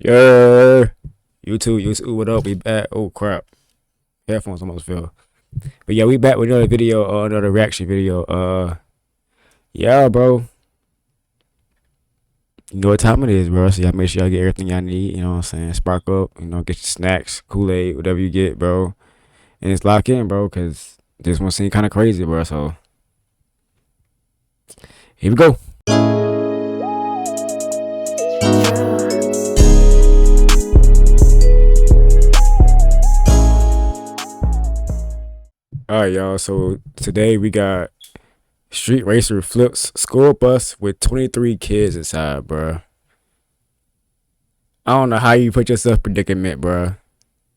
Yeah, YouTube, what up? We back. Oh crap, headphones almost fell. But yeah, we back with another video, another reaction video. Yeah, bro. You know what time it is, bro. So y'all make sure y'all get everything y'all need. You know what I'm saying? Spark up. You know, get your snacks, Kool-Aid, whatever you get, bro. And it's lock in, bro, cause this one seemed kind of crazy, bro. So here we go. All right, y'all. So today we got street racer flips school bus with 23 kids inside, bro. I don't know how you put yourself in predicament, bro.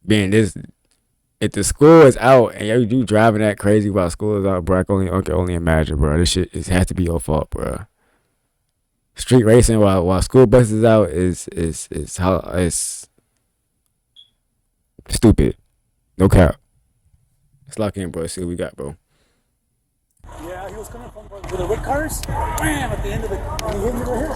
Being this, if the school is out and you driving that crazy while school is out, bro, I can only imagine, bro. This shit has to be your fault, bro. Street racing while school bus is out is stupid. No cap. Let's lock in, bro. See what we got, bro. Yeah, he was coming from with the red cars. Bam! At the end of it, and he hit me right here.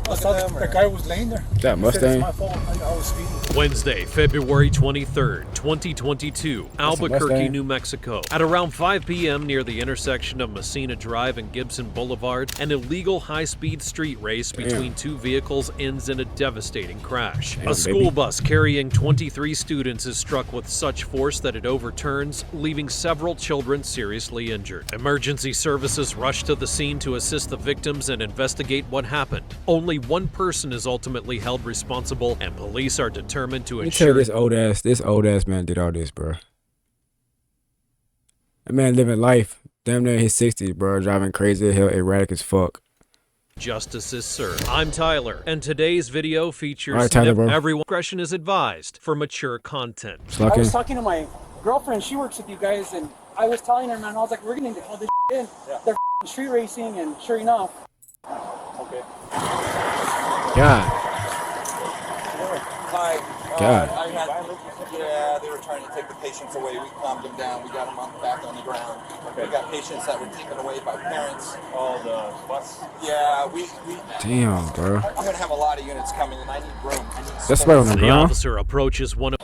I thought the guy was laying there. That Mustang. It's my fault. I was speeding. Wednesday, February 23rd, 2022, Albuquerque, New Mexico. At around 5 p.m. near the intersection of Messina Drive and Gibson Boulevard, an illegal high-speed street race between two vehicles ends in a devastating crash. A school bus carrying 23 students is struck with such force that it overturns, leaving several children seriously injured. Emergency services rush to the scene to assist the victims and investigate what happened. Only one person is ultimately held responsible, and police are determined to ensure. This old ass man did all this, bro. That man living life, damn near his 60s, bro, driving crazy as hell, erratic as fuck. Justice is served. I'm Tyler, and today's video features right, Tyler, everyone. Discretion is advised for mature content. I was talking to my girlfriend. She works with you guys, and I was telling her, man, I was like, we're going to call this in. Yeah. They're street racing, and sure enough. Okay. God. Hi. God. Yeah, they were trying to take the patients away. We calmed them down. We got them back on the ground. Okay. We got patients that were taken away by parents. Oh, the bus? Yeah, we Damn, bro. I'm going to have a lot of units coming, and I need room. I need space. That's right on the The ground. officer approaches one of.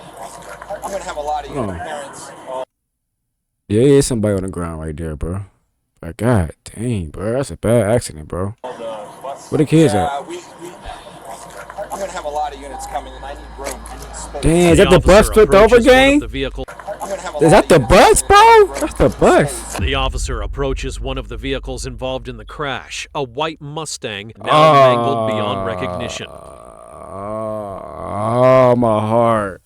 I'm going to have a lot of units. Parents. Yeah, there's somebody on the ground right there, bro. But god dang, bro. That's a bad accident, bro. Where the kids at? I'm going to have a lot of units coming, and I need room. I need space. Damn, is that the bus flipped over, gang? Is that the bus, bro? That's the bus. The officer approaches one of the vehicles involved in the crash, a white Mustang, now mangled beyond recognition. Oh, my heart.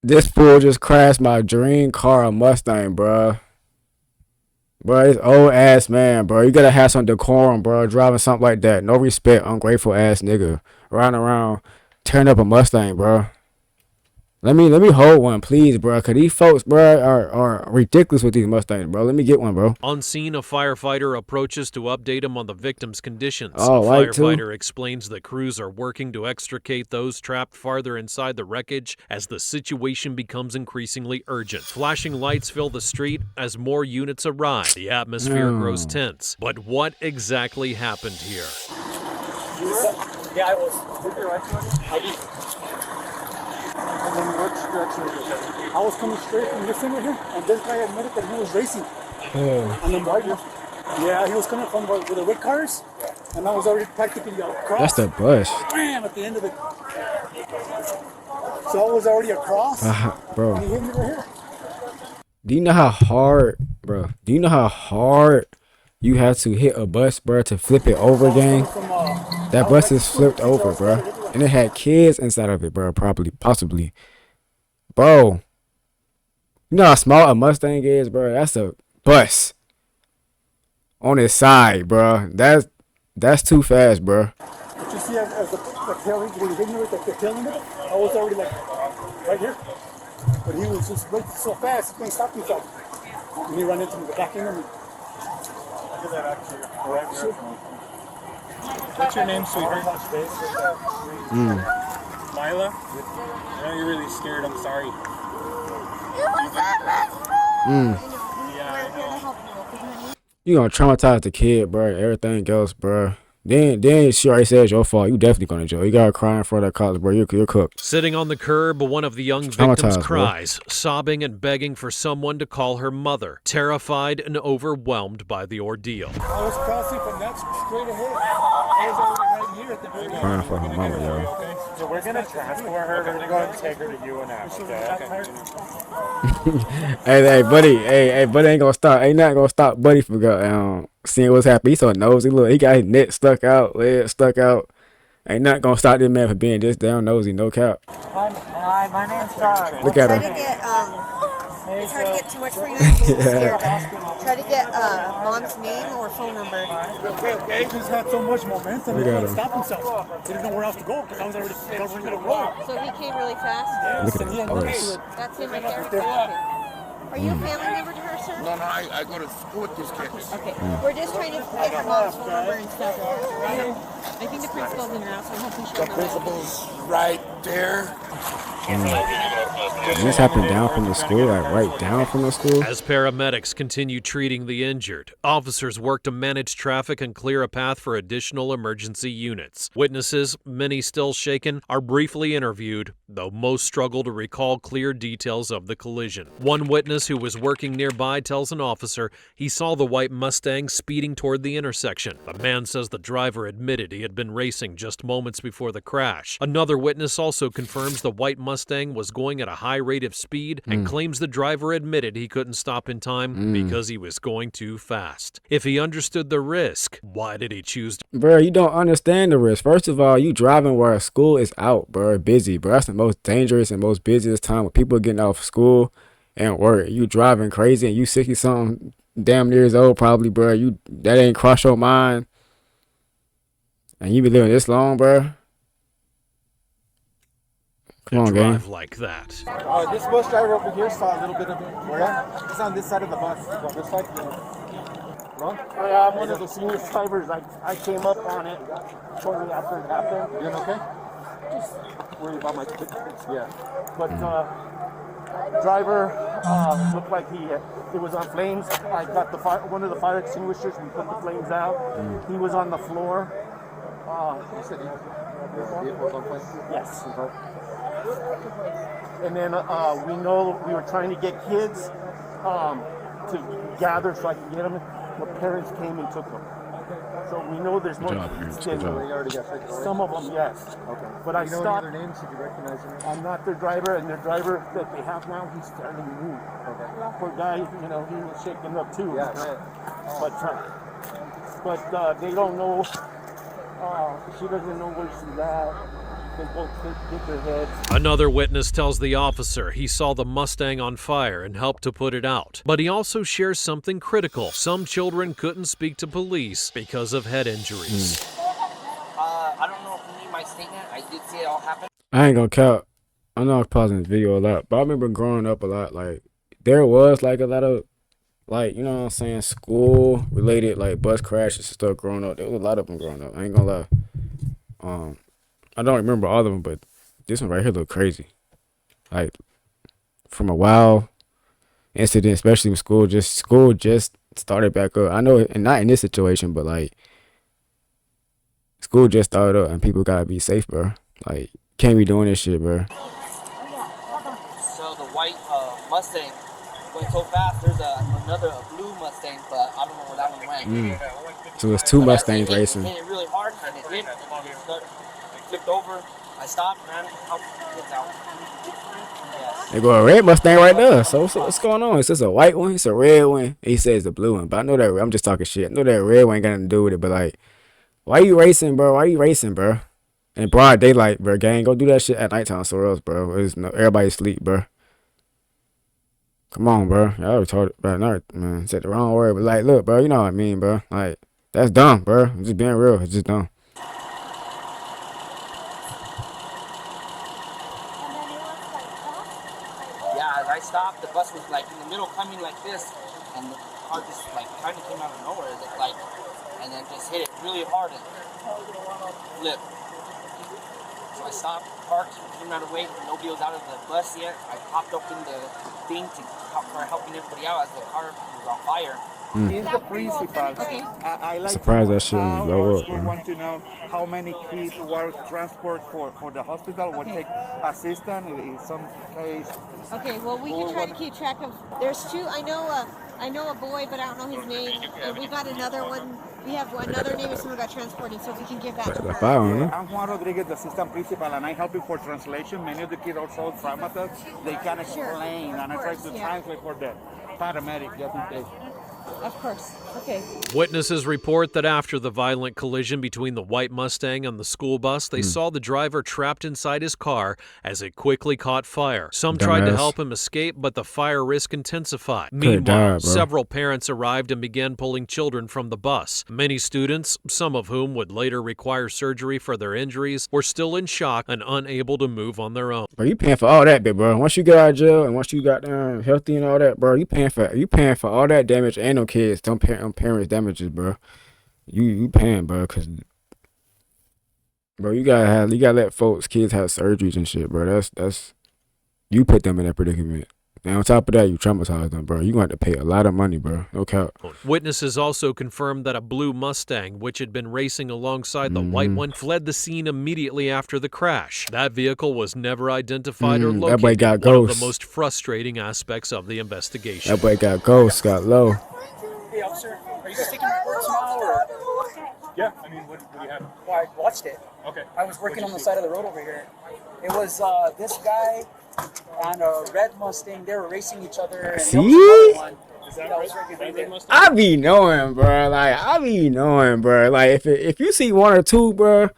This fool just crashed my dream car, a Mustang, bro. Bro, this old ass man, bro. You gotta have some decorum, bro. Driving something like that. No respect, ungrateful ass nigga. Riding around, tearing up a Mustang, bro. Let me hold one, please, bro. Cause these folks, bro, are ridiculous with these Mustangs, bro. Let me get one, bro. On scene, a firefighter approaches to update him on the victim's conditions. Oh, the firefighter explains the crews are working to extricate those trapped farther inside the wreckage as the situation becomes increasingly urgent. Flashing lights fill the street as more units arrive. The atmosphere grows tense. But what exactly happened here? Yeah, I was. And then which direction? I was coming straight from this thing right here, and this guy admitted that he was racing. And then right here. Yeah, he was coming from with the red cars, and I was already practically across. That's the bus. Bam! At the end of it. So I was already across. Bro. And he hit me right here. Do you know how hard, bro? Do you know how hard you have to hit a bus, bro, to flip it over again? That bus is flipped over, bro. And it had kids inside of it, bro, possibly. Bro. You know how small a Mustang is, bro? That's a bus. On its side, bro. That's too fast, bro. But you see, as the tail, when he hit me with the tail end of it, I was already like, right here. But he was just running so fast, he couldn't stop himself. And he ran into the back end of me. Give that back to you. All right, sure. What's your name, sweetheart? Mila? I know you're really scared. I'm sorry. You gonna traumatize the kid, bro. Everything else, bro. Then she already said it's your fault. You definitely going to jail. You got to cry in front of that college, bro. You're cooked. Sitting on the curb, one of the young victims cries, sobbing and begging for someone to call her mother, terrified and overwhelmed by the ordeal. I was crossing from that straight ahead. I was already right here at the very end. Crying for her mama, yo. So we're gonna transport her. We're going to take her to UNF. Hey, buddy ain't gonna stop. Ain't not gonna stop buddy from seeing what's happening. He's so nosy. Look, he got his neck stuck out, leg stuck out. Ain't not gonna stop this man from being this damn nosy, no cap. Hi, my name's Todd. Look at him. It's hard to get too much for you. Try to get mom's name or phone number. Okay. He's had so much momentum, he couldn't stop himself. He didn't know where else to go because I was already covering the road. So he came really fast? Look at that voice. That's him right there? Okay. Are you a family member to her, sir? No, I go to school with these kids. Okay. We're just trying to get her mom's phone number and stuff. I think the principal's in her house, so hopefully she'll know. Principal's right there. And this happened down from the school, like right down from the school. As paramedics continue treating the injured, officers work to manage traffic and clear a path for additional emergency units. Witnesses, many still shaken, are briefly interviewed, though most struggle to recall clear details of the collision. One witness who was working nearby tells an officer he saw the white Mustang speeding toward the intersection. The man says the driver admitted he had been racing just moments before the crash. Another witness also confirms the white Mustang was going at a high rate of speed and claims the driver admitted he couldn't stop in time because he was going too fast. If he understood the risk, why did he choose to? Bro, you don't understand the risk. First of all, you driving where school is out, bro, busy, bro. That's the most dangerous and most busiest time when people are getting out of school and work. You driving crazy and you 60-something, damn years old probably, bro. That ain't cross your mind. And you been living this long, bro. Come on, gang. Like that. This bus driver over here saw a little bit of it. Where? He's on this side of the bus. He's on this side. Wrong? Yeah, I'm one of the senior drivers. I came up on it shortly after it happened. You doing okay? Just worried about my kids. Yeah. But driver looked like it was on flames. I got one of the fire extinguishers. We put the flames out. He was on the floor. You said his vehicle was on fire? Yes. And then we know we were trying to get kids to gather so I could get them. The parents came and took them. So we know there's more kids than some of them, yes. Okay. But I stopped. Their names? Did you recognize them? I'm not their driver, and their driver that they have now, he's fairly new. Okay. Poor guy, he was shaken up too. Yeah. But they don't know. She doesn't know where she's at. They both hit their heads. Another witness tells the officer he saw the Mustang on fire and helped to put it out. But he also shares something critical. Some children couldn't speak to police because of head injuries. I don't know if you need my statement. I did see it all happen. I ain't gonna count. I know I'm pausing this video a lot, but I remember growing up a lot. Like, there was like a lot of, like, you know what I'm saying, school related, like bus crashes and stuff growing up. There was a lot of them growing up. I ain't gonna lie. I don't remember all of them, but this one right here look crazy. Like, from a YALL incident, especially when school just started back up. I know, and not in this situation, but like, school just started up and people gotta be safe, bro. Like, can't be doing this shit, bro. So the white Mustang went so fast. There's another blue Mustang, but I don't know where that one went. So it's two Mustangs racing. It hit it really hard, and it did. It flipped over. I stopped, man. Helped the kids out. Yes. They go a red Mustang right there. So what's going on? Is this a white one? It's a red one. He says the blue one, but I know that I'm just talking shit. I know that red one ain't got nothing to do with it. But like, why you racing, bro? Why you racing, bro? In broad daylight, bro. Gang, go do that shit at nighttime somewhere else, bro. Everybody sleep, bro. Come on, bro. Y'all retarded, bro. No, man, said the wrong word, but like, look, bro. You know what I mean, bro. Like, that's dumb, bro. I'm just being real. It's just dumb. I stopped. The bus was like in the middle, coming like this, and the car just like kind of came out of nowhere, like, and then just hit it really hard and flipped. So I stopped, parked, came out of the way. Nobody was out of the bus yet. I popped open the thing to start helping everybody out as the car was on fire. He's the principal. I like Surprised to that shit know didn't how blow our up, school man. want to know how many kids were transport for the hospital will take assistance in some case. Okay, well we can try to keep track of. There's two. I know a boy, but I don't know his name. And we got another one. We have another name of someone got transported. So if we can give that to The her. fire on Yeah, them. I'm Juan Rodriguez, the assistant principal, and I help you for translation. Many of the kids are so traumatized, they can't explain, and I try to translate for the paramedic just in case. Of course. Okay. Witnesses report that after the violent collision between the white Mustang and the school bus, they saw the driver trapped inside his car as it quickly caught fire. Some tried to Dumbass. help him escape, but the fire risk intensified. Could've Meanwhile, died, bro. several parents arrived and began pulling children from the bus. Many students, some of whom would later require surgery for their injuries, were still in shock and unable to move on their own. Bro, you paying for all that, bit, bro. Once you get out of jail and once you got healthy and all that, bro, you paying for all that damage and them kids, them parents damages, bro. You paying, bro, cause bro, you gotta let kids have surgeries and shit, bro. That's you put them in that predicament. And on top of that, you traumatize them, bro. You gonna have to pay a lot of money, bro. No cap. Witnesses also confirmed that a blue Mustang, which had been racing alongside the white one, fled the scene immediately after the crash. That vehicle was never identified or That located. boy got one of ghosts. the most frustrating aspects of the investigation. That boy got ghosts, got low. Hey, officer, are you guys taking reports now, or? Yeah, I mean, what do you have? Well, I watched it. Okay. I was working on the side of the road over here. It was this guy and a red Mustang. They were racing each other. And See? there was another one that was right behind it. I be knowing, bro. Like, if you see one or two, bro,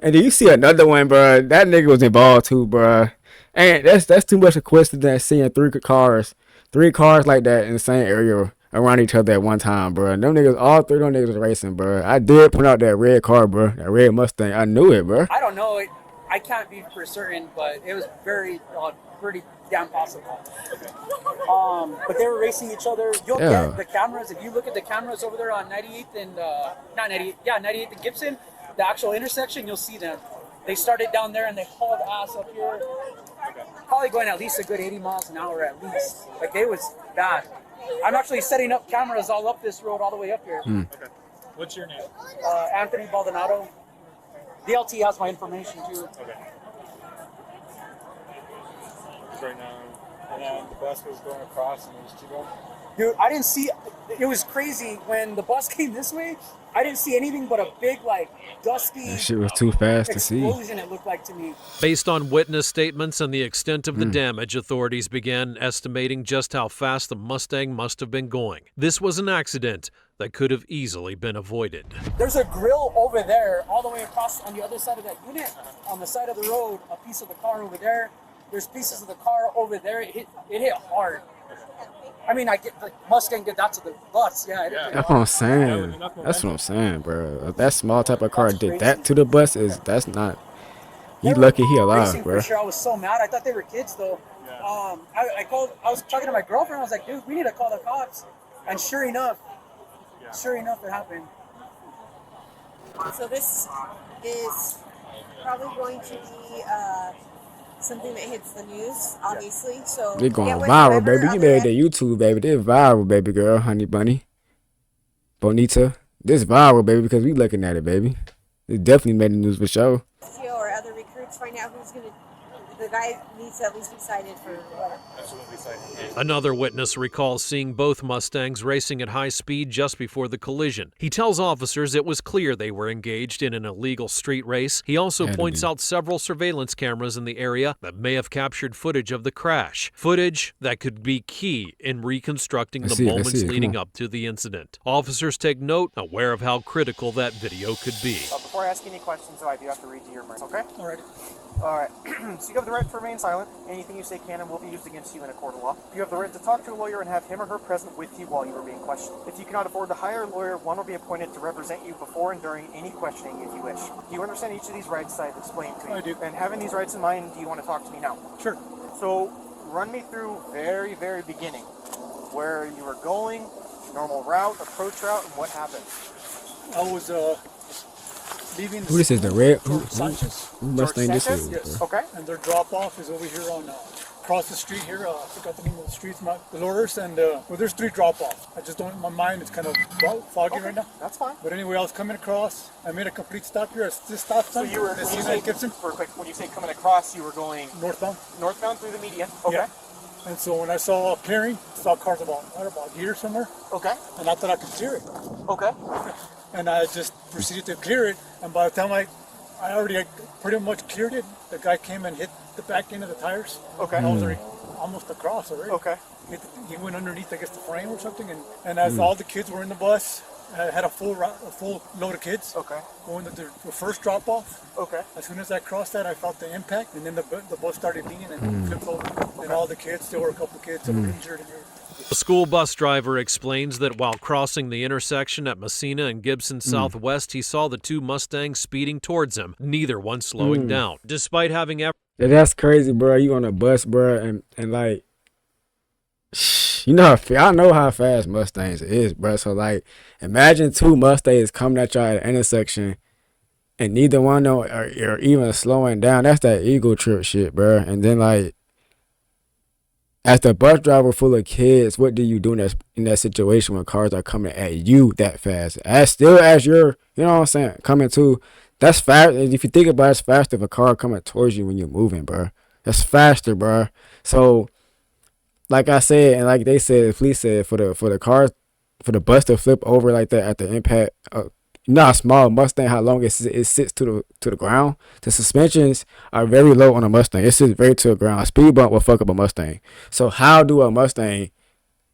and then you see another one, bro, that nigga was involved too, bro. And that's too much a coincidence seeing three cars like that in the same area around each other at one time, bro. And them niggas, all three of them niggas was racing, bro. I did point out that red car, bro, that red Mustang. I knew it, bro. I don't know. I can't be for certain, but it was pretty damn possible. But they were racing each other. You'll get the cameras. If you look at the cameras over there on 98th and not 98th, 98th and Gibson, the actual intersection, you'll see them. They started down there and they hauled ass up here. Probably going at least a good 80 miles an hour at least. Like, it was bad. I'm actually setting up cameras all up this road, all the way up here. Okay. What's your name? Anthony Baldonado. DLT has my information too. Okay. Right now, and then the bus was going across and there was two going. Dude, I didn't see. It was crazy when the bus came this way. I didn't see anything but a big, like, dusty. That shit was too fast to see. Explosion, it looked like to me. Based on witness statements and the extent of the damage, authorities began estimating just how fast the Mustang must have been going. This was an accident that could have easily been avoided. There's a grill over there, all the way across on the other side of that unit. On the side of the road, a piece of the car over there. There's pieces of the car over there. It hit hard. I mean, I get the Mustang did that to the bus. Yeah, it hit That's what I'm saying. That's what I'm saying, bro. If that small type of car did that to the bus, that's not. You lucky he alive, bro. For sure, I was so mad. I thought they were kids though. I called. I was talking to my girlfriend. I was like, dude, we need to call the cops. And sure enough, it happened. So this is probably going to be something that hits the news, obviously. So They going viral, baby. You made that YouTube, baby. This viral, baby girl, honey bunny, bonita. This viral, baby, because we looking at it, baby. It definitely made the news for sure. Or other recruits find out who's gonna. The guy needs to at least be cited for what? Another witness recalls seeing both Mustangs racing at high speed just before the collision. He tells officers it was clear they were engaged in an illegal street race. He also points out several surveillance cameras in the area that may have captured footage of the crash. Footage that could be key in reconstructing the moments leading up to the incident. Officers take note, aware of how critical that video could be. Before I ask any questions, though, I do have to read you your mind, okay? All right. All right. So you have the right to remain silent. Anything you say can and will be used against you in a court of law. You have the right to talk to a lawyer and have him or her present with you while you are being questioned. If you cannot afford to hire a lawyer, one will be appointed to represent you before and during any questioning if you wish. Do you understand each of these rights I've explained to you? I do. And having these rights in mind, do you want to talk to me now? Sure. So run me through very, very beginning, where you were going, normal route, approach route, and what happened. I was leaving the Who this is? The school, red? George Sanchez. Who Mustang this is? Yes. Bro? Okay. And their drop off is over here on across the street here. I forgot the name of the streets, Dolores, and well, there's 3 drop offs. I just don't. My mind is kind of foggy right now. That's fine. But anyway, I was coming across. I made a complete stop here. It's this stop So sign. you were, when you say, Gibson, for quick, when you say coming across, you were going northbound. northbound through the median. Okay. Yeah. And so when I saw a clearing, saw cars about here somewhere, Okay. and I thought I could clear it. Okay. And I just proceeded to clear it. And by the time I already pretty much cleared it, the guy came and hit the back end of the tires. Okay. And I was already almost across already. Okay. He went underneath, I guess, the frame or something. And as all the kids were in the bus, I had a full load of kids. Okay. Going to the first drop off. Okay. As soon as I crossed that, I felt the impact, and then the bus started leaning and flipped over. And all the kids, there were a couple of kids that were injured. The school bus driver explains that while crossing the intersection at Messina and Gibson Southwest, he saw the 2 Mustangs speeding towards him, neither one slowing down. Despite having Yeah, that's crazy, bro. You on a bus, bro, and like, you know, I know how fast Mustangs is, bro. So like, imagine 2 Mustangs coming at y'all at an intersection, and neither one are even slowing down. That's that ego trip shit, bro. And then like, as the bus driver full of kids, what do you do in that situation when cars are coming at you that fast? As you're, you know what I'm saying, coming to, that's fast. If you think about it, it's faster if a car coming towards you when you're moving, bro. That's faster, bro. So, like I said, and like they said, the police said, for the bus to flip over like that at the impact, not a small Mustang, how long it sits to the ground. The suspensions are very low on a Mustang. It sits very to the ground. A speed bump will fuck up a Mustang. So how do a Mustang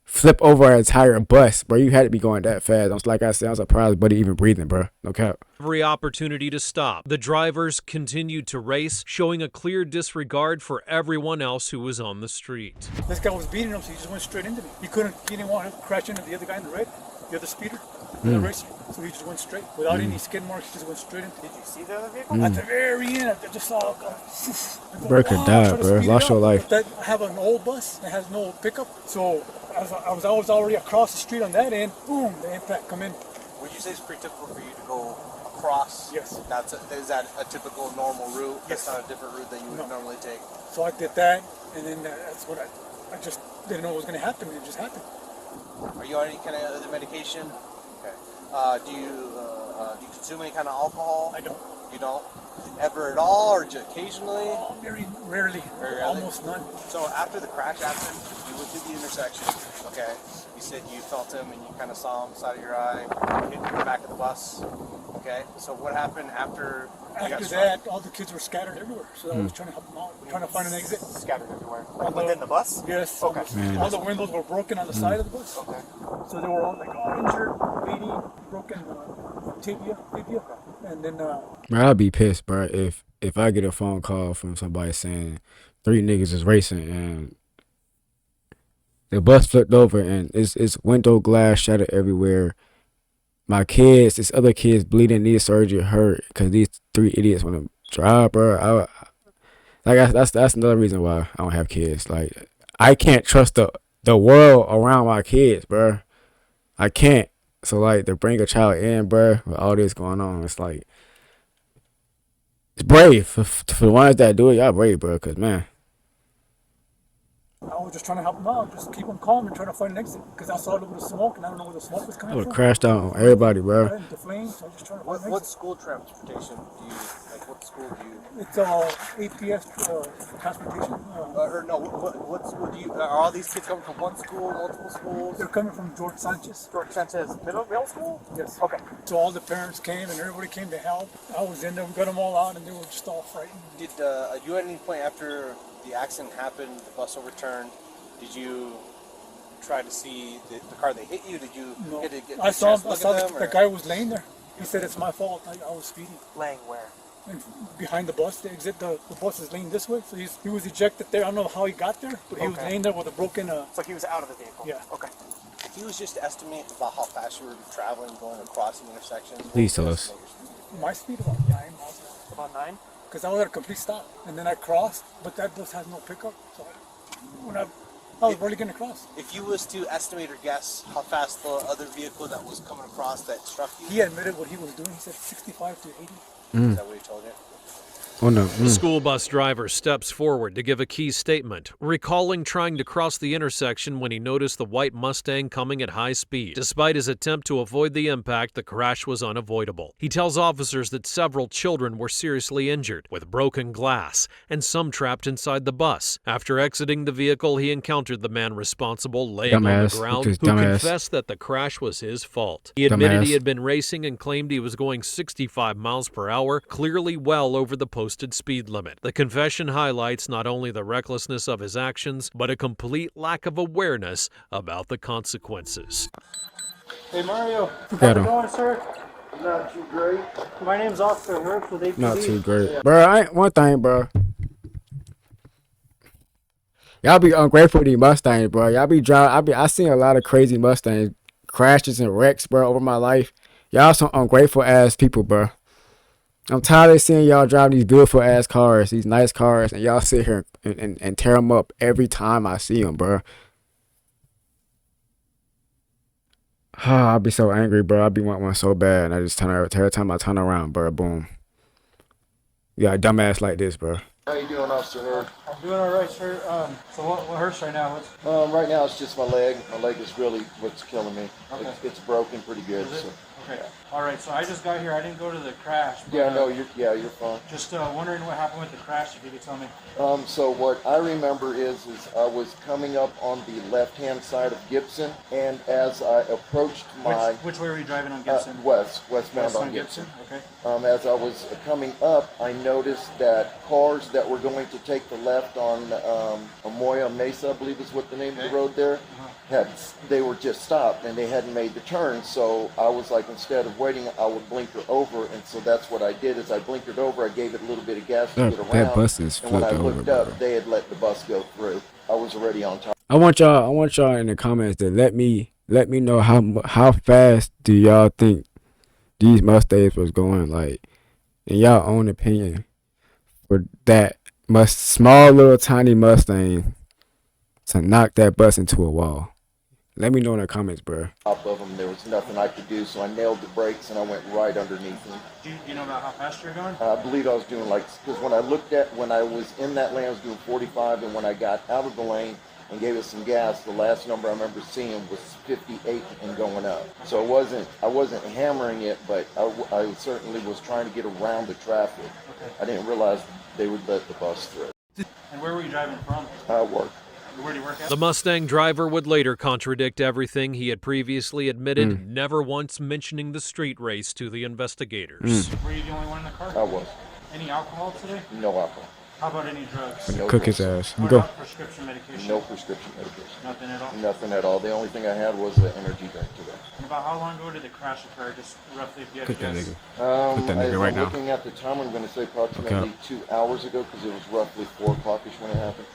flip over an entire bus, bro? You had to be going that fast. Like I said, I'm surprised buddy even breathing, bro. No cap. every opportunity to stop, the drivers continued to race, showing a clear disregard for everyone else who was on the street. This guy was beating him, so he just went straight into me. He didn't want to crash into the other guy in the red, the other speeder, the racer. So he just went straight. Without any skid marks, he just went straight into. Did you see the other vehicle? At the very end, I just saw a guy. Bro could die, bro. Lost your life. I have an old bus that has no pickup. So I was already across the street on that end. Boom, the impact come in. Would you say it's pretty typical for you to go across? Yes. Is that a typical normal route? Yes. That's not a different route that you would normally take? So I did that, and then that's what I just didn't know what was going to happen. It just happened. Are you on any kind of other medication? Okay. Do you consume any kind of alcohol? I don't. You don't? Ever at all, or just occasionally? Very rarely. Very rarely? Almost none. So after the crash happened, you went through the intersection, okay? You said you felt him and you kind of saw him side of your eye, hit the back of the bus, okay? So what happened after you got After struck? that, all the kids were scattered everywhere. So I was trying to help them out, trying to find an exit. Scattered everywhere. Within the bus? Yes. Okay. All the windows were broken on the side of the bus. Okay. So they were all like all injured, bleeding, broken tibia, and then Bro, I'd be pissed, bro, if I get a phone call from somebody saying 3 niggas is racing and the bus flipped over and it's window glass shattered everywhere. My kids, this other kids bleeding, need surgery, hurt because these 3 idiots want to drive, bro. That's another reason why I don't have kids. Like, I can't trust the world around my kids, bro. I can't. So like, to bring a child in, bro, with all this going on, it's like, it's brave for the ones that do it. Y'all brave, bro. Cause man, I was just trying to help them out, just keep them calm and trying to find an exit because I saw a little bit of smoke and I don't know where the smoke was I coming would from. have crashed out on everybody, bro. Right, the flames. So I was just trying to find an What exit. school transportation do you, like what school do you? It's APS transportation. Or no, what school do you, are all these kids coming from one school, multiple schools? They're coming from George Sanchez. George Sanchez middle school? Yes. Okay. So all the parents came and everybody came to help. I was in there. We got them all out and they were just all frightened. Did you at any point after the accident happened, the bus overturned, did you try to see the car that hit you? Did you No. get a I saw, chance to I look saw at them? the guy was laying there. He said it's my fault. I was speeding. Laying where? And behind the bus, the exit, the bus is laying this way. So he was ejected there. I don't know how he got there, but he was Okay. laying there with a broken. It's like he was out of the vehicle. Yeah. Okay. If you was just to estimate about how fast you were traveling going across the intersection, Please tell us. My speed about 9 miles an hour. About 9? Because I was at a complete stop, and then I crossed, but that bus has no pickup. So I was barely getting across. if you was to estimate or guess how fast the other vehicle that was coming across that struck you, He admitted what he was doing. He said 65 to 80. Is that what he told you? Oh no. The school bus driver steps forward to give a key statement, recalling trying to cross the intersection when he noticed the white Mustang coming at high speed. Despite his attempt to avoid the impact, the crash was unavoidable. He tells officers that several children were seriously injured, with broken glass, and some trapped inside the bus. After exiting the vehicle, he encountered the man responsible laying on the Dumbass. ground, Look at who this dumbass. confessed that the crash was his fault. He admitted he Dumbass. had been racing and claimed he was going 65 miles per hour, clearly well over the posted speed limit. The confession highlights not only the recklessness of his actions, but a complete lack of awareness about the consequences. Hey Mario, Got how's it him. going, sir? Not too great. My name's Officer Hirsch with APD. Not too great, bro. I ain't one thing, bro. Y'all be ungrateful to these Mustangs, bro. Y'all be driving. I seen a lot of crazy Mustangs crashes and wrecks, bro, over my life. Y'all some ungrateful ass people, bro. I'm tired of seeing y'all drive these beautiful ass cars, these nice cars, and y'all sit here and tear them up every time I see them, bro. I'll be so angry, bro. I'll be wanting one so bad, and I just every time I turn around, bro, boom. You got a dumbass like this, bro. How you doing, Officer Hurd? I'm doing all right, sir. So what hurts right now? Right now it's just my leg. My leg is really what's killing me. Okay. It's broken pretty good. Is it? So. Okay. All right. So I just got here. I didn't go to the crash. But, Yeah, no, you're fine. Just wondering what happened with the crash. If you could tell me. So what I remember is I was coming up on the left-hand side of Gibson, and as I approached my Which way were you driving on Gibson? westbound on Gibson. Okay. As I was coming up, I noticed that cars that were going to take the left on Amoya Mesa, I believe is what the name of the road there, they were just stopped and they hadn't made the turn. So I was like, instead of waiting, I would blinker over, and so that's what I did. Is I blinkered over, I gave it a little bit of gas to get around. That bus is and when I flipped looked over, up, bro. they had let the bus go through. I was already on top. I want y'all in the comments to let me know how fast do y'all think these Mustangs was going, like, in y'all own opinion, for that small little tiny Mustang to knock that bus into a wall. Let me know in the comments, bro. Top of them, there was nothing I could do, so I nailed the brakes and I went right underneath them. Do you know about how fast you're going? I believe I was doing because when I was in that lane, I was doing 45, and when I got out of the lane and gave it some gas, the last number I remember seeing was 58 and going up. So I wasn't hammering it, but I certainly was trying to get around the traffic. Okay. I didn't realize they would let the bus through. And where were you driving from? Work. Where do you work at? The Mustang driver would later contradict everything he had previously admitted, never once mentioning the street race to the investigators. Were you the only one in the car? I was. Any alcohol today? No alcohol. How about any drugs? No Cook his drugs. ass. What Go. about prescription medication? No prescription medication. Nothing at all? Nothing at all. The only thing I had was an energy drink today. And about how long ago did the crash occur? Just roughly, if you had Cook to that guess. nigga. Put that nigga As right I'm now. looking at the time, I'm going to say approximately 2 hours ago, because it was roughly 4 o'clock-ish when it happened.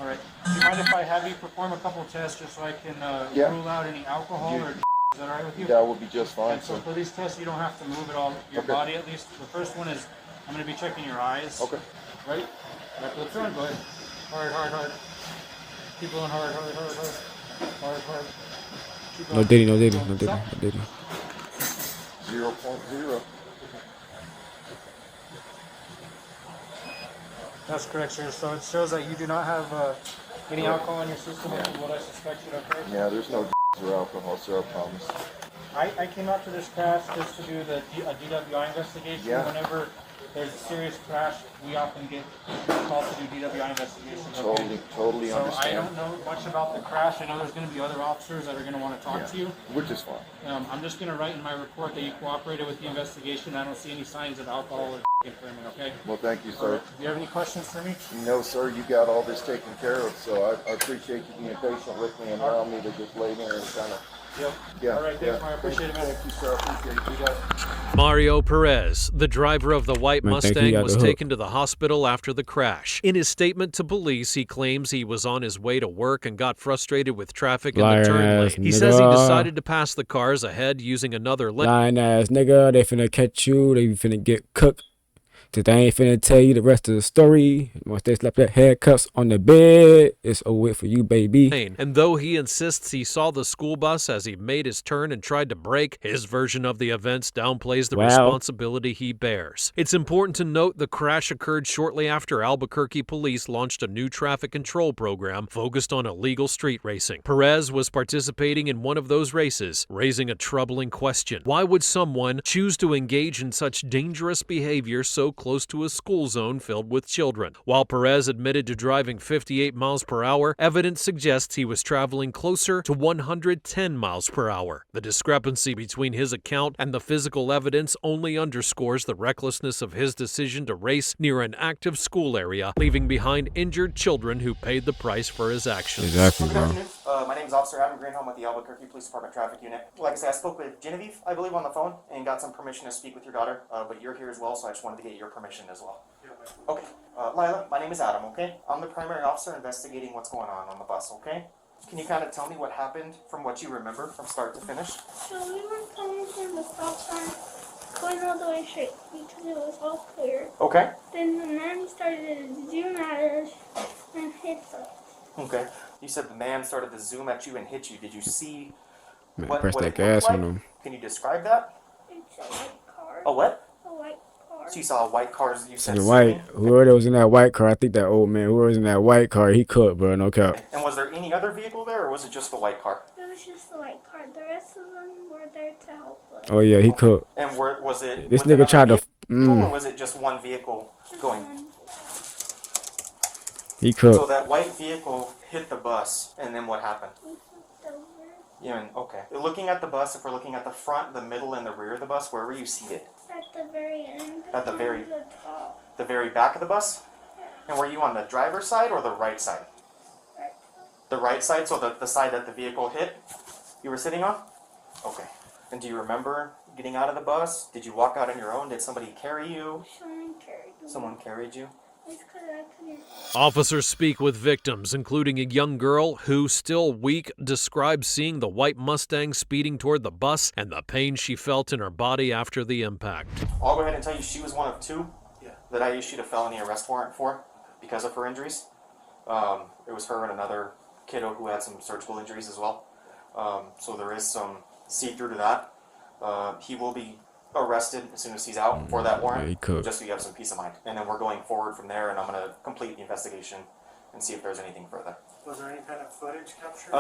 All right. Do you mind if I have you perform a couple of tests just so I can Yeah. rule out any alcohol or is that all right with you? That would be just fine. And so for these tests, you don't have to move at all, your Okay. body at least. The first one is, I'm going to be checking your eyes. Okay. Right? Back lips on, go ahead. Hard, hard, hard. Keep going hard, hard, hard, hard. Hard, hard. Keep No going. diddy, no diddy, Stop. no diddy, no diddy. 0.0. That's correct, sir. So it shows that you do not have any alcohol in your system, which is what I suspected, okay? Yeah, there's no or alcohol, sir, I promise. I came out to this crash just to do a DWI investigation. Yeah. Whenever there's a serious crash, we often get called to do DWI investigations. Totally So understand. I don't know much about the crash. I know there's going to be other officers that are going to want to talk to you. Which is fine. I'm just going to write in my report that you cooperated with the investigation. I don't see any signs of alcohol or impairment, okay? Well, thank you, sir. Do you have any questions for me? No, sir, you got all this taken care of, so I appreciate you being patient with me and allowing me to just lay here and kind of... Yep. Yeah. All right, thanks, Mario. Appreciate it, man. Thank you, sir. I appreciate it. You got it. Mario Perez, the driver of the white Man, thank you, Mustang, got was the hook. taken to the hospital after the crash. In his statement to police, he claims he was on his way to work and got frustrated with traffic in Lying the turn ass lane. He says he nigga. decided to pass the cars ahead using another lane. Lying ass nigga, they finna catch you, they finna get cooked. Cause I ain't finna tell you the rest of the story. Once they slap that handcuffs on the bed, it's over for you, baby. And though he insists he saw the school bus as he made his turn and tried to brake, his version of the events downplays the responsibility he bears. It's important to note the crash occurred shortly after Albuquerque police launched a new traffic control program focused on illegal street racing. Perez was participating in one of those races, raising a troubling question. Why would someone choose to engage in such dangerous behavior so close to a school zone filled with children? While Perez admitted to driving 58 miles per hour, evidence suggests he was traveling closer to 110 miles per hour. The discrepancy between his account and the physical evidence only underscores the recklessness of his decision to race near an active school area, leaving behind injured children who paid the price for his actions. Exactly, Good bro. afternoon. My name is Officer Adam Greenholm with the Albuquerque Police Department Traffic Unit. Like I said, I spoke with Genevieve, I believe, on the phone and got some permission to speak with your daughter, but you're here as well, so I just wanted to get your permission as well. Okay. Lila, my name is Adam, okay? I'm the primary officer investigating what's going on the bus, okay? Can you kind of tell me what happened from what you remember from start to finish? So we were coming from the stop sign, going all the way straight because it was all clear. Okay. Then the man started to zoom at us and hit us. Okay. You said the man started to zoom at you and hit you. Did you see Man, what press it that looked gas like? on them. Can you describe that? It's a white car. A what? A white car. So you saw a white car, you said The white, zooming? whoever that was in that white car, I think that old man, whoever was in that white car, he cooked, bro, no cap. And was there any other vehicle there, or was it just the white car? It was just a white car. The rest of them were there to help us. Oh yeah, he cooked. And was it This with nigga another tried to, vehicle, or was it just one vehicle going? he So cooked. that white vehicle hit the bus, and then what happened? We flipped over. Yeah, okay. Looking at the bus, if we're looking at the front, the middle, and the rear of the bus, where were you seated? At the very end. At the very- and the top. The very back of the bus? And were you on the driver's side or the right side? Right. The right side, so the side that the vehicle hit, you were sitting on? Okay. And do you remember getting out of the bus? Did you walk out on your own? Did somebody carry you? Someone carried me. Someone carried you? It's because I couldn't. Officers speak with victims, including a young girl who, still weak, describes seeing the white Mustang speeding toward the bus and the pain she felt in her body after the impact. I'll go ahead and tell you she was one of two that I issued a felony arrest warrant for because of her injuries. It was her and another kiddo who had some surgical injuries as well. So there is some see-through to that. He will be arrested as soon as he's out for that warrant, Yeah, he cooked. just so you have some peace of mind. And then we're going forward from there, and I'm going to complete the investigation and see if there's anything further. Was there any kind of footage captured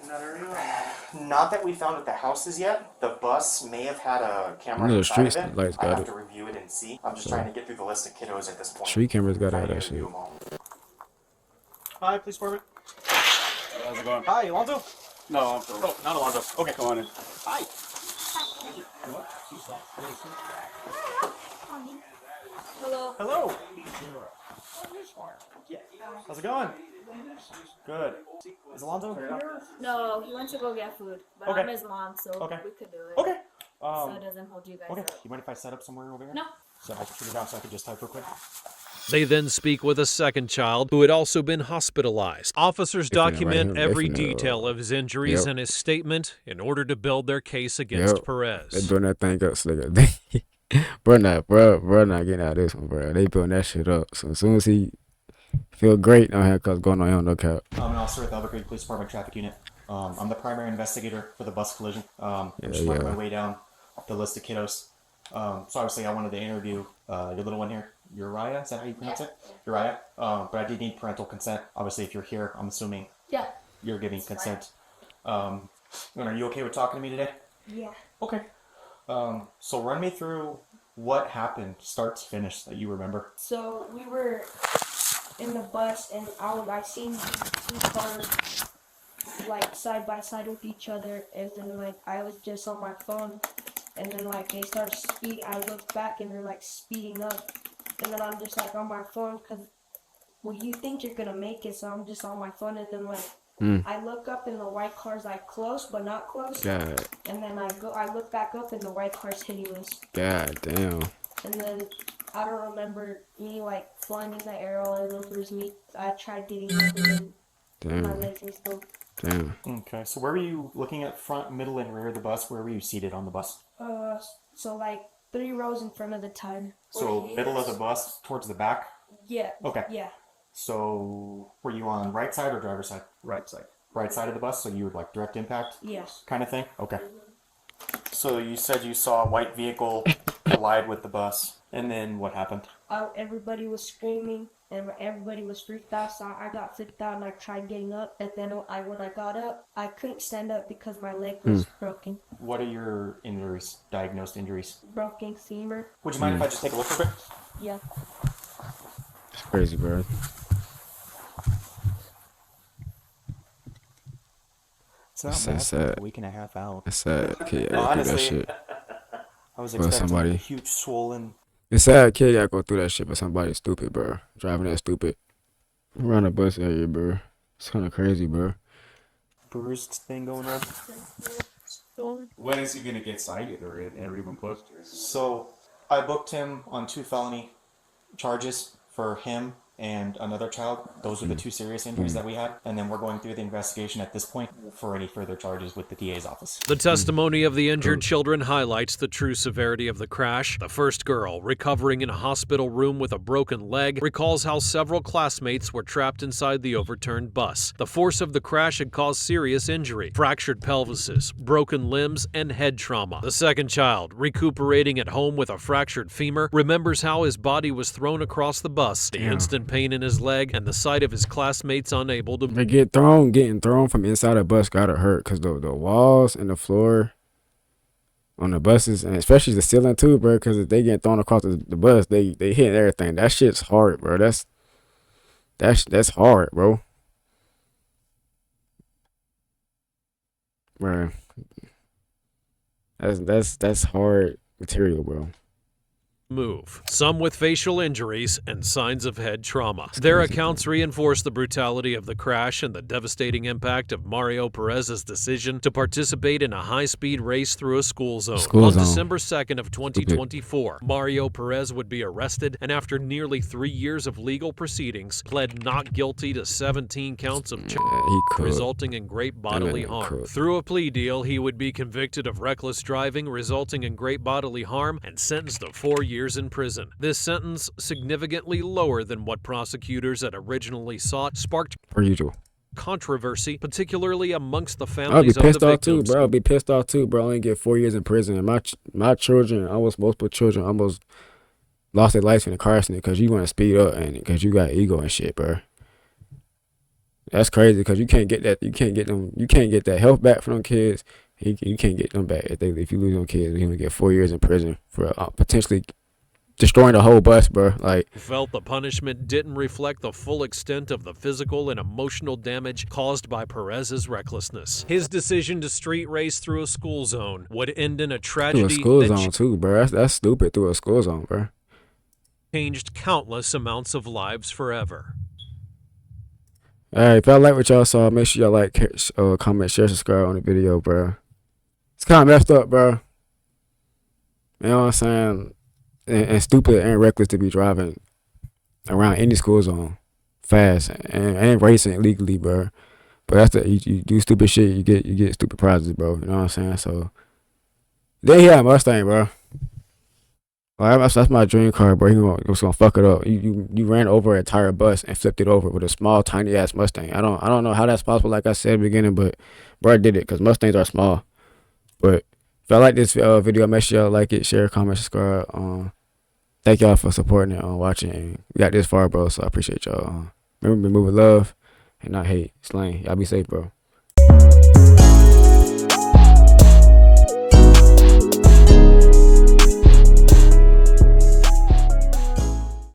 in that area? Not that we found at the houses yet. The bus may have had a camera No, the inside street of it. lights I got have it. to review it and see. I'm just trying to get through the list of kiddos at this point. Street cameras gotta Trying have to that review shit. them all. Hi, police department. How's it going? Hi, Alonzo. No, I'm for Oh, not Alonzo. Okay. Go on in. Hi. Hello. Hello. How's it going? Good. Is Alonzo here? No, he went to go get food, but Okay. I'm his mom, so Okay. we could do it. Okay. So it doesn't hold you guys Okay. up. You mind if I set up somewhere over here? No. So I can turn it down so I can just type real quick. They then speak with a second child who had also been hospitalized. Officers document every detail of his injuries and his statement in order to build their case against Perez. They building that thing up, so bro, not getting out of this one, bro. They building that shit up. So as soon as he feel great, no haircuts going on him, no cap. I'm an officer with the Albuquerque Police Department Traffic Unit. I'm the primary investigator for the bus collision. I'm just working my way down the list of kiddos. So obviously I wanted to interview your little one here, Uriah. Is that how you pronounce it? Uriah. But I did need parental consent. Obviously, if you're here, I'm assuming you're giving consent. Are you okay with talking to me today? Yeah. Okay. So run me through what happened, start to finish, that you remember. So we were in the bus, and I seen two cars like side by side with each other, and then like I was just on my phone, and then like they start speeding. I looked back, and they're like speeding up, and then I'm just like on my phone because well, you think you're gonna make it, so I'm just on my phone, and then like. I look up and the white car's like close but not close. God. And then I look back up and the white car's hitting us. God damn. And then I don't remember me like flying in the air all over me. I tried getting up and then my legs were still. Damn. Okay, so where were you looking at front, middle, and rear of the bus? Where were you seated on the bus? So like 3 rows in front of the tire. So middle of the bus towards the back? Yeah. Okay. Yeah. So were you on right side or driver's side? Right side. Right side of the bus, so you would like direct impact? Yes. Kind of thing? Okay. So you said you saw a white vehicle collide with the bus, and then what happened? Everybody was screaming, and everybody was freaked out, so I got freaked out and I tried getting up, and then when I got up, I couldn't stand up because my leg was broken. What are your injuries, diagnosed injuries? Broken femur. Would you mind if I just take a look real quick? Yeah. It's crazy, bro. It's not It's bad for sad. a week and a half out. It's sad. Kid gotta go through that Honestly, shit. I was But expecting somebody. a huge swollen. It's sad. Kid gotta go through that shit, but somebody's stupid, bro. Driving that stupid. Around the bus area, bro. It's kind of crazy, bro. Bruised thing going on. When is he gonna get cited or even close to it? So I booked him on 2 felony charges for him and another child. Those are the 2 serious injuries that we had. And then we're going through the investigation at this point for any further charges with the DA's office. The testimony of the injured children highlights the true severity of the crash. The first girl, recovering in a hospital room with a broken leg, recalls how several classmates were trapped inside the overturned bus. The force of the crash had caused serious injury, fractured pelvises, broken limbs, and head trauma. The second child, recuperating at home with a fractured femur, remembers how his body was thrown across the bus, the instant pain in his leg, and the sight of his classmates unable to They getting thrown from inside a bus gotta hurt, cause the walls and the floor on the buses, and especially the ceiling too, bro. Cause if they get thrown across the bus, they hit everything. That shit's hard, bro. That's hard, bro. Bro, that's hard material, bro. move, some with facial injuries and signs of head trauma. Their accounts reinforce the brutality of the crash and the devastating impact of Mario Perez's decision to participate in a high-speed race through a school zone. On December 2nd of 2024, Mario Perez would be arrested and after nearly 3 years of legal proceedings, pled not guilty to 17 counts of resulting in great bodily harm. Through a plea deal, he would be convicted of reckless driving resulting in great bodily harm and sentenced to 4 years in prison. This sentence, significantly lower than what prosecutors had originally sought, sparked controversy, particularly amongst the families of the victims. I'd be pissed off too, bro. I'd be pissed off too, bro. I only get 4 years in prison. And my children, multiple children, almost lost their lives in a car accident because you want to speed up and because you got ego and shit, bro. That's crazy because you can't get that. You can't get that health back from them kids. You can't get them back if you lose them kids. You're gonna get 4 years in prison for potentially destroying the whole bus, bro. Like, felt the punishment didn't reflect the full extent of the physical and emotional damage caused by Perez's recklessness. His decision to street race through a school zone would end in a tragedy through a school zone too, bro. That's stupid. Through a school zone, bro. Changed countless amounts of lives forever. Alright, if y'all like what y'all saw, make sure y'all like, comment, share, subscribe on the video, bro. It's kind of messed up, bro. You know what I'm saying? And stupid and reckless to be driving around any school zone fast and racing illegally, bro. But that's you do stupid shit, you get stupid prizes, bro. You know what I'm saying? So then he had a Mustang, bro. Like, that's my dream car, bro. He was gonna fuck it up. You ran over an entire bus and flipped it over with a small, tiny ass Mustang. I don't know how that's possible. Like I said at the beginning, but bro, I did it because Mustangs are small. But if y'all like this video, make sure y'all like it, share, comment, subscribe. Thank y'all for supporting it, watching. And we got this far, bro. So I appreciate y'all. Remember, move with love and not hate. Slang. Y'all be safe, bro.